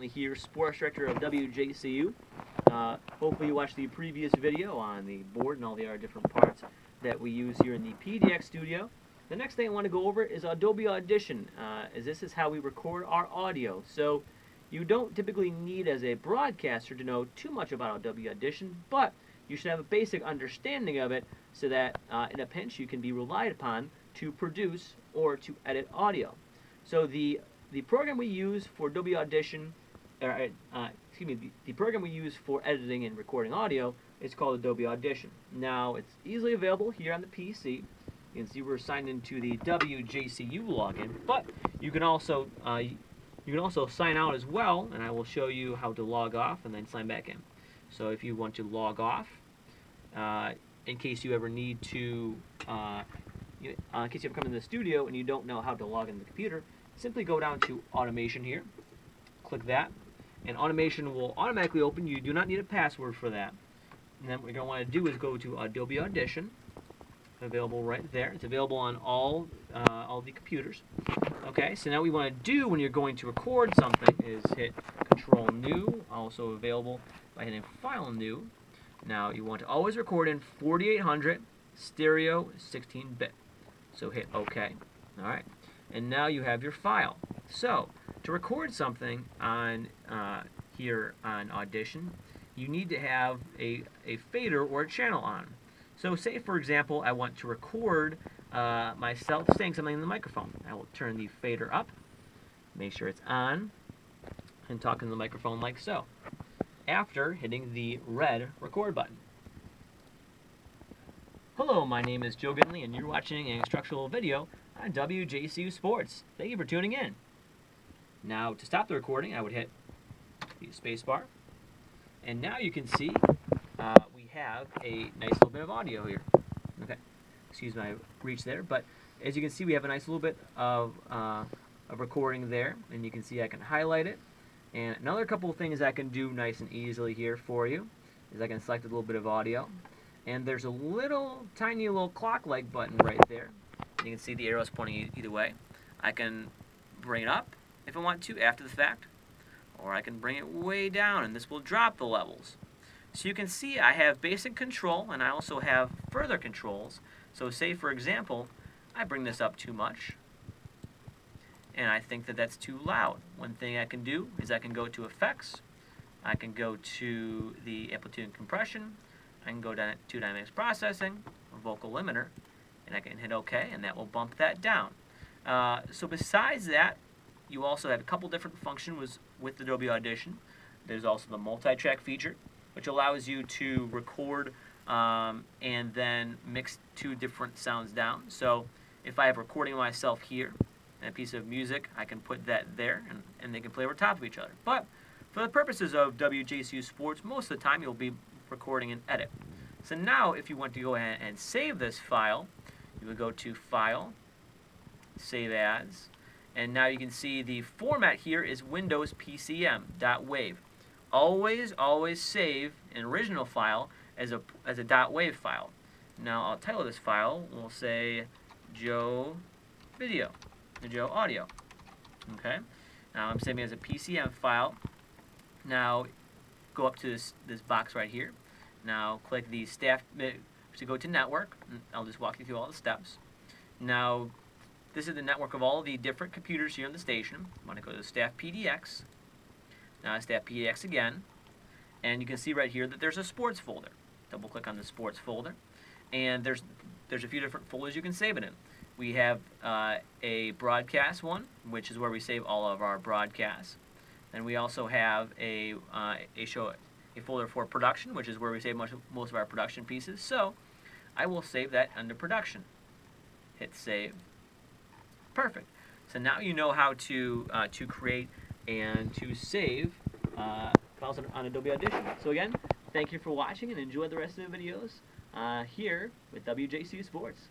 Ginley here, Sports Director of WJCU. Hopefully you watched the previous video on the board and all the other different parts that we use here in the PDX studio. The next thing I want to go over is Adobe Audition, as this is how we record our audio. So you don't typically need, as a broadcaster, to know too much about Adobe Audition, but you should have a basic understanding of it so that in a pinch you can be relied upon to produce or to edit audio. So the program we use for Adobe Audition, the program we use for editing and recording audio is called Adobe Audition. Now, it's easily available here on the PC. You can see we're signed into the WJCU login, but you can also sign out as well, and I will show you how to log off and then sign back in. So if you want to log off, in case you ever need to, in case you ever come into the studio and you don't know how to log into the computer, simply go down to Automation here, click that, and Automation will automatically open. You do not need a password for that. And then what you're going to want to do is go to Adobe Audition, available right there. It's available on all the computers. Okay, so now what we want to do when you're going to record something is hit Control New, also available by hitting File New. Now you want to always record in 4800 stereo 16-bit. So hit OK. All right, and now you have your file. So to record something on here on Audition, you need to have a fader or a channel on. So say, for example, I want to record myself saying something in the microphone. I will turn the fader up, make sure it's on, and talk in the microphone like so, after hitting the red record button. Hello, my name is Joe Ginley, and you're watching an instructional video on WJCU Sports. Thank you for tuning in. Now, to stop the recording, I would hit the space bar, and now you can see we have a nice little bit of audio here. Okay, excuse my reach there, but as you can see, we have a nice little bit of recording there, and you can see I can highlight it. And another couple of things I can do nice and easily here for you is I can select a little bit of audio, and there's a tiny little clock-like button right there. You can see the arrows pointing either way. I can bring it up if I want to after the fact, or I can bring it way down, and this will drop the levels. So you can see I have basic control, and I also have further controls. So say, for example, I bring this up too much, and I think that that's too loud. One thing I can do is I can go to Effects, I can go to the Amplitude and Compression, I can go down to Dynamics Processing, Vocal Limiter, and I can hit OK, and that will bump that down. So besides that, you also have a couple different functions with Adobe Audition. There's also the multi-track feature, which allows you to record and then mix two different sounds down. So if I have recording of myself here and a piece of music, I can put that there, and they can play over top of each other. But for the purposes of WJCU Sports, most of the time you'll be recording and edit. So now if you want to go ahead and save this file, you would go to File, Save As, and now you can see the format here is Windows PCM.wave. Always save an original file as a .wave file. Now I'll title this file, we'll say Joe Video, or Joe Audio. Okay. Now I'm saving it as a PCM file. Now go up to this box right here. Now click the staff to go to network. I'll just walk you through all the steps. Now this is the network of all the different computers here in the station. I'm going to go to Staff PDX. Now Staff PDX again, and you can see right here that there's a sports folder. Double click on the sports folder, and there's a few different folders you can save it in. We have a broadcast one, which is where we save all of our broadcasts. And we also have a folder for production, which is where we save most of our production pieces. So I will save that under production. Hit save. Perfect. So now you know how to create and to save files on Adobe Audition. So again, thank you for watching, and enjoy the rest of the videos here with WJCU Sports.